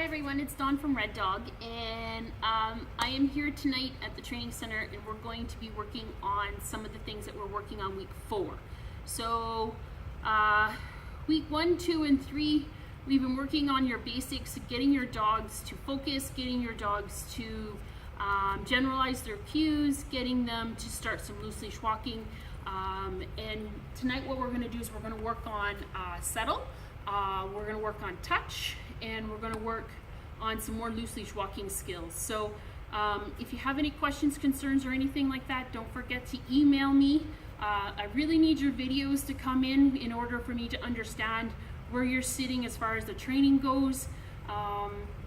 Hi everyone, it's Dawn from Red Dog, and I am here tonight at the training center, and we're going to be working on some of the things that we're working on week 4. So week 1, 2, and 3, we've been working on your basics, getting your dogs to focus, getting your dogs to generalize their cues, getting them to start some loose leash walking. And tonight what we're going to do is we're going to work on settle, we're going to work on touch, and we're going to work on some more loose leash walking skills. So if you have any questions, concerns, or anything like that, don't forget to email me. I really need your videos to come in order for me to understand where you're sitting as far as the training goes.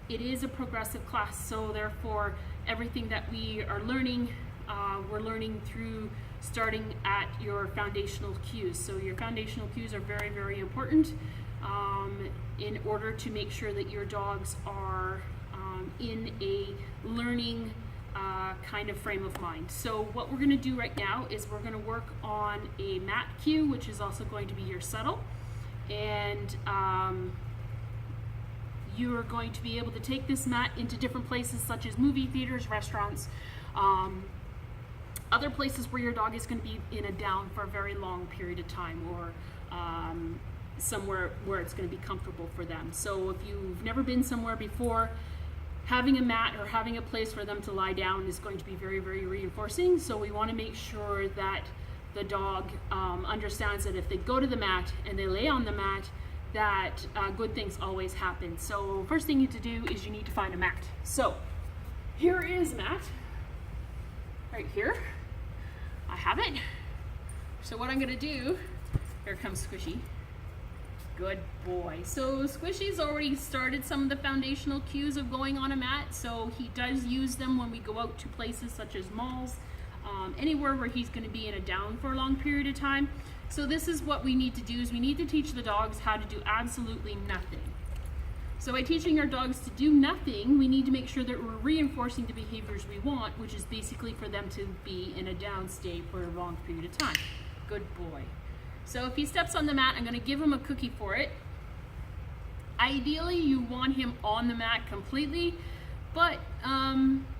It is a progressive class, so therefore everything that we are learning, we're learning through starting at your foundational cues. So your foundational cues are very, very important in order to make sure that your dogs are in a learning kind of frame of mind. So what we're going to do right now is we're going to work on a mat cue, which is also going to be your settle, and you are going to be able to take this mat into different places such as movie theaters, restaurants, other places where your dog is going to be in a down for a very long period of time, or somewhere where it's going to be comfortable for them. So if you've never been somewhere before, having a mat or having a place for them to lie down is going to be very, very reinforcing. So we want to make sure that the dog understands that if they go to the mat and they lay on the mat, that good things always happen. So first thing you need to do is you need to find a mat. So here is a mat, right here. I have it. So what I'm going to do, here comes Squishy. Good boy. So Squishy's already started some of the foundational cues of going on a mat, so he does use them when we go out to places such as malls, anywhere where he's going to be in a down for a long period of time. So this is what we need to do, is we need to teach the dogs how to do absolutely nothing. So by teaching our dogs to do nothing, we need to make sure that we're reinforcing the behaviors we want, which is basically for them to be in a down state for a long period of time. Good boy. So if he steps on the mat, I'm going to give him a cookie for it. Ideally, you want him on the mat completely, but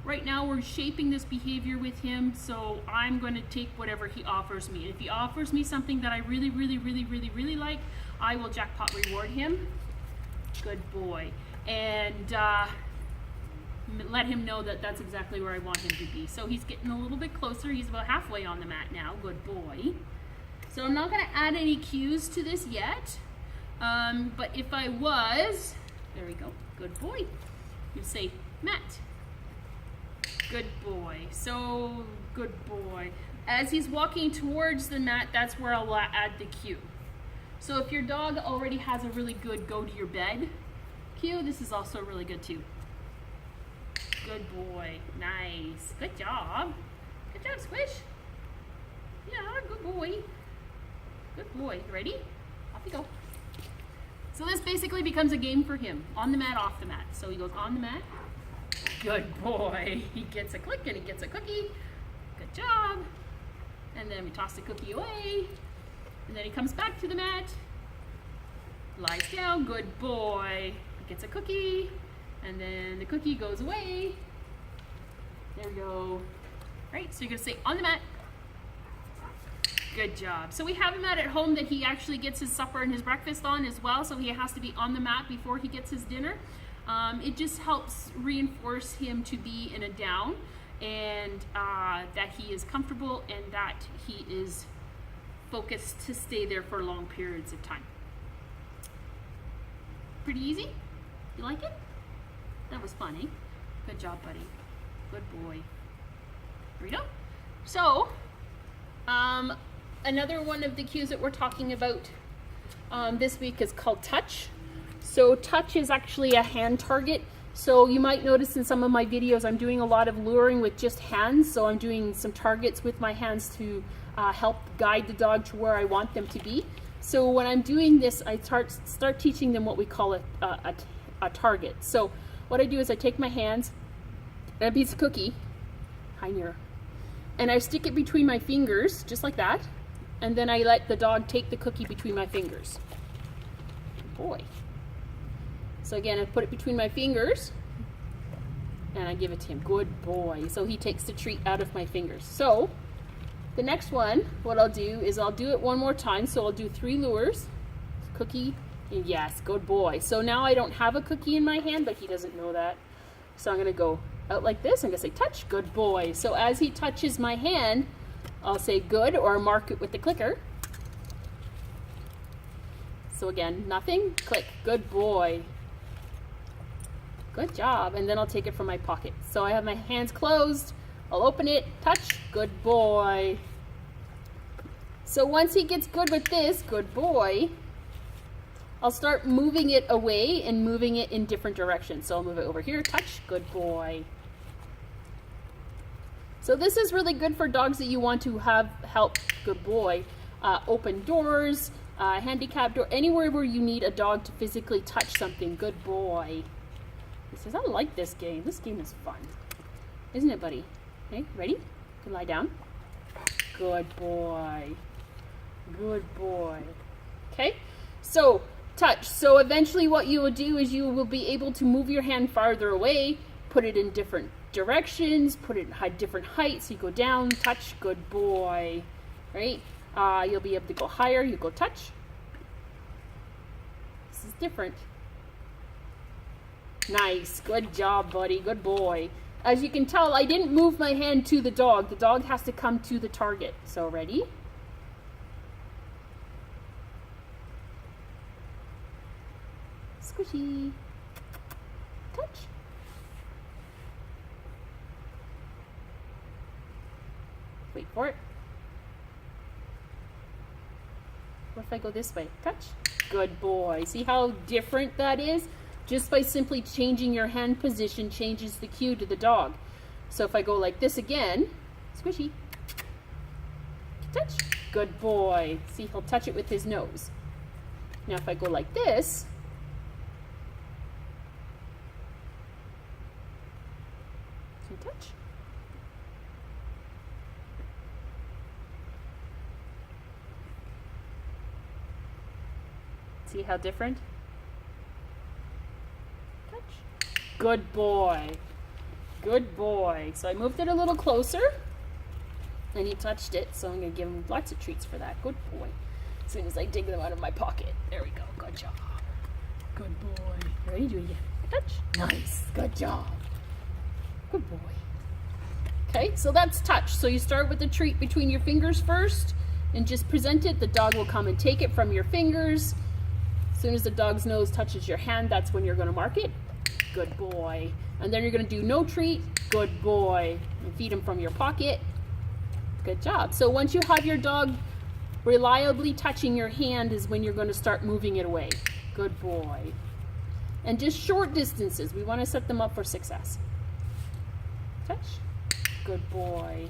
right now we're shaping this behavior with him, so I'm going to take whatever he offers me. If he offers me something that I really, really, really, really, really like, I will jackpot reward him. Good boy. And let him know that that's exactly where I want him to be. So he's getting a little bit closer. He's about halfway on the mat now. Good boy. So I'm not going to add any cues to this yet, but if I was, there we go, good boy. You say, mat. Good boy. So, good boy. As he's walking towards the mat, that's where I'll add the cue. So if your dog already has a really good go to your bed cue, this is also really good too. Good boy. Nice. Good job. Good job, Squish. Yeah, good boy. Good boy. Ready? Off you go. So this basically becomes a game for him. On the mat, off the mat. So he goes on the mat. Good boy. He gets a click and he gets a cookie. Good job. And then we toss the cookie away. And then he comes back to the mat. Lies down. Good boy. He gets a cookie. And then the cookie goes away. There we go. Right, so you're going to say on the mat. Good job. So we have him at home that he actually gets his supper and his breakfast on as well, so he has to be on the mat before he gets his dinner. It just helps reinforce him to be in a down, and that he is comfortable and that he is focused to stay there for long periods of time. Pretty easy? You like it? That was funny. Good job, buddy. Good boy. Here we go. So, another one of the cues that we're talking about this week is called touch. So touch is actually a hand target. So you might notice in some of my videos I'm doing a lot of luring with just hands. So I'm doing some targets with my hands to help guide the dog to where I want them to be. So when I'm doing this, I start teaching them what we call a target. So what I do is I take my hands and a piece of cookie, hi near, and I stick it between my fingers, just like that. And then I let the dog take the cookie between my fingers. Good boy. So again, I put it between my fingers and I give it to him. Good boy. So he takes the treat out of my fingers. So the next one, what I'll do is I'll do it one more time. So I'll do 3 lures, cookie, and yes, good boy. So now I don't have a cookie in my hand, but he doesn't know that. So I'm gonna go out like this. I'm gonna say touch, good boy. So as he touches my hand, I'll say good or mark it with the clicker. So again, nothing, click, good boy. Good job. And then I'll take it from my pocket. So I have my hands closed. I'll open it, touch, good boy. So once he gets good with this, good boy, I'll start moving it away and moving it in different directions. So I'll move it over here, touch, good boy. So this is really good for dogs that you want to have help, good boy, open doors, handicap door, anywhere where you need a dog to physically touch something, good boy. He says, I like this game. This game is fun. Isn't it, buddy? Okay, ready? You can lie down. Good boy. Good boy. Okay, so touch. So eventually what you will do is you will be able to move your hand farther away, put it in different directions, put it at different heights. You go down, touch, good boy. Right? You'll be able to go higher. You go touch. This is different. Nice. Good job, buddy. Good boy. As you can tell, I didn't move my hand to the dog. The dog has to come to the target. So ready? Squishy. Touch. Wait for it. What if I go this way? Touch. Good boy. See how different that is? Just by simply changing your hand position changes the cue to the dog. So if I go like this again, squishy, touch, good boy. See, he'll touch it with his nose. Now if I go like this, touch. See how different? Good boy. Good boy. So I moved it a little closer and he touched it. So I'm going to give him lots of treats for that. Good boy. As soon as I dig them out of my pocket. There we go. Good job. Good boy. Ready? Do it again. Touch. Nice. Good job. Good boy. Okay, so that's touch. So you start with the treat between your fingers first and just present it. The dog will come and take it from your fingers. As soon as the dog's nose touches your hand, that's when you're going to mark it. Good boy. And then you're going to do no treat. Good boy. And feed him from your pocket. Good job. So once you have your dog reliably touching your hand is when you're going to start moving it away. Good boy. And just short distances. We want to set them up for success. Touch. Good boy.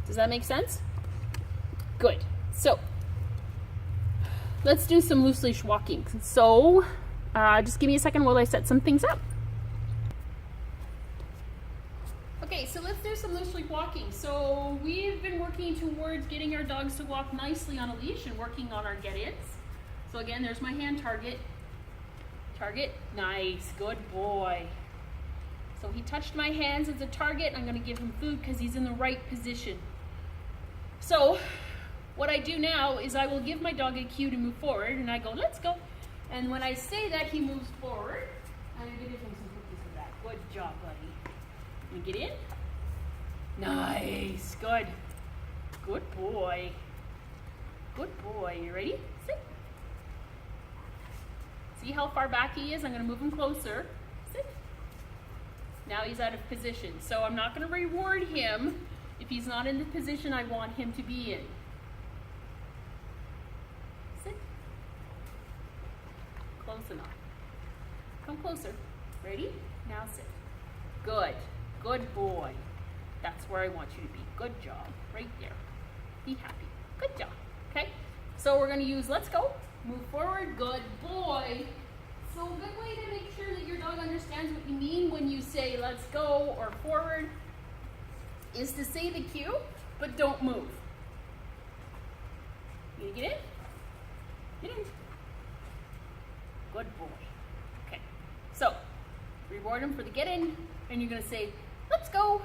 Does that make sense? Good. So let's do some loose leash walking. So just give me a second while I set some things up. Okay, so let's do some loose leash walking. So we've been working towards getting our dogs to walk nicely on a leash and working on our get-ins. So again, there's my hand target. Target, nice, good boy. So he touched my hands as a target. I'm gonna give him food because he's in the right position. So what I do now is I will give my dog a cue to move forward and I go, let's go. And when I say that, he moves forward. I'm going to give him some cookies for that. Good job, buddy. You get in? Nice. Good. Good boy. Good boy. You ready? Sit. See how far back he is? I'm going to move him closer. Sit. Now he's out of position. So I'm not going to reward him if he's not in the position I want him to be in. Sit. Close enough. Come closer. Ready? Now sit. Good. Good boy. That's where I want you to be. Good job. Right there. Be happy. Good job. Okay? So we're going to use let's go. Move forward. Good boy. So a good way to make sure that your dog understands what you mean when you say let's go or forward is to say the cue, but don't move. You get in? Get in. Good boy. Okay. reward him for the get in, and you're gonna say, let's go.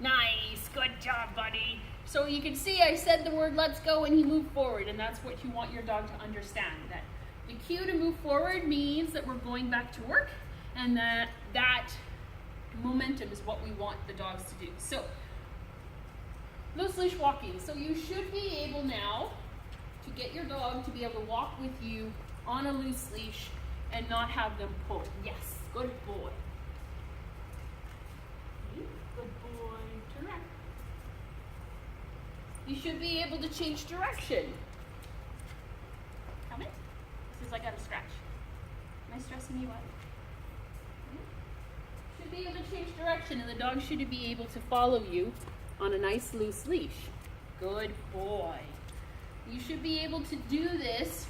Nice, good job, buddy. So you can see I said the word let's go and he moved forward, and that's what you want your dog to understand, that the cue to move forward means that we're going back to work, and that momentum is what we want the dogs to do. So loose leash walking. So you should be able now to get your dog to be able to walk with you on a loose leash and not have them pull. Yes, good boy. Good boy. Turn around. You should be able to change direction. Come in. This is I got a scratch. Am I stressing you out? Should be able to change direction, and the dog should be able to follow you on a nice loose leash. Good boy. You should be able to do this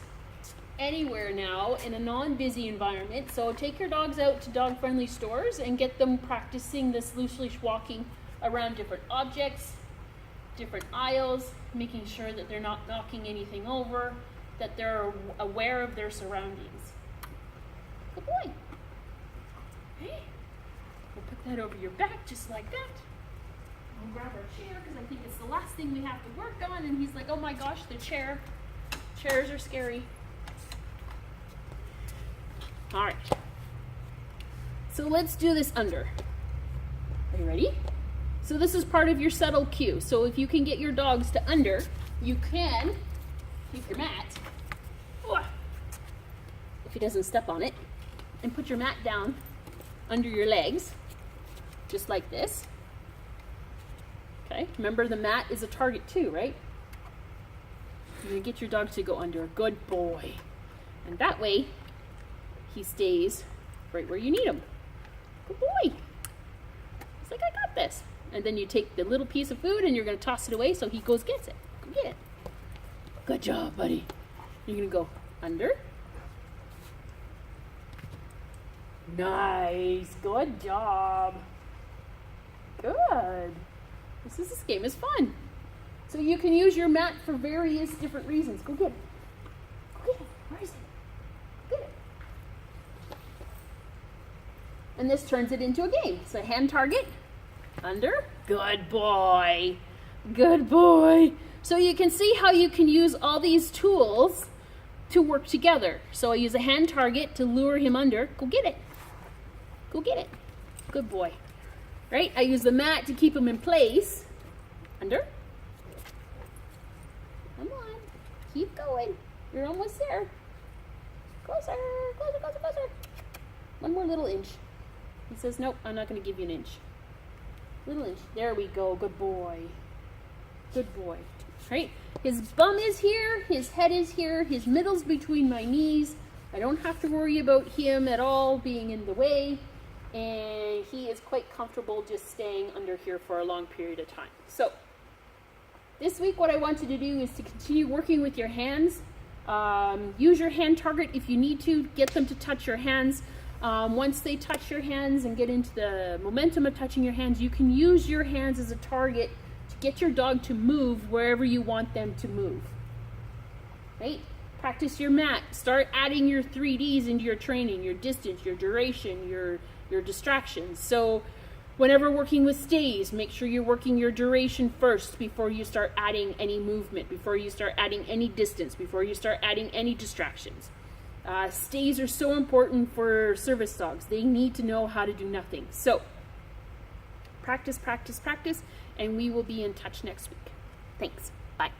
anywhere now in a non-busy environment. So take your dogs out to dog-friendly stores and get them practicing this loose leash walking around different objects, different aisles, making sure that they're not knocking anything over, that they're aware of their surroundings. Good boy. Hey, we'll put that over your back just like that. We'll grab our chair because I think it's the last thing we have to work on. And he's like, oh my gosh, the chair. Chairs are scary. All right. So let's do this under. Are you ready? So this is part of your settle cue. So if you can get your dogs to under, you can take your mat, if he doesn't step on it, and put your mat down under your legs, just like this. Okay, remember the mat is a target too, right? You're gonna get your dog to go under. Good boy. And that way, he stays right where you need him. Good boy. He's like, I got this. And then you take the little piece of food and you're gonna toss it away so he goes gets it. Go get it. Good job, buddy. You're gonna go under. Nice, good job. Good. This game is fun. So you can use your mat for various different reasons. Go get it. Go get it. Where is it? Go get it. And this turns it into a game. So hand target, under, good boy. Good boy. So you can see how you can use all these tools to work together. So I use a hand target to lure him under. Go get it. Go get it. Good boy. Right? I use the mat to keep him in place. Under. Come on. Keep going. You're almost there. Closer. Closer, closer, closer. One more little inch. He says, nope, I'm not going to give you an inch. Little inch. There we go. Good boy. Good boy. Right? His bum is here. His head is here. His middle's between my knees. I don't have to worry about him at all being in the way. And he is quite comfortable just staying under here for a long period of time. So this week what I want you to do is to continue working with your hands. Use your hand target if you need to. Get them to touch your hands. Once they touch your hands and get into the momentum of touching your hands, you can use your hands as a target to get your dog to move wherever you want them to move. Right? Practice your mat. Start adding your 3Ds into your training, your distance, your duration, your distractions. So whenever working with stays, make sure you're working your duration first before you start adding any movement, before you start adding any distance, before you start adding any distractions. Stays are so important for service dogs. They need to know how to do nothing. So practice, practice, practice, and we will be in touch next week. Thanks. Bye.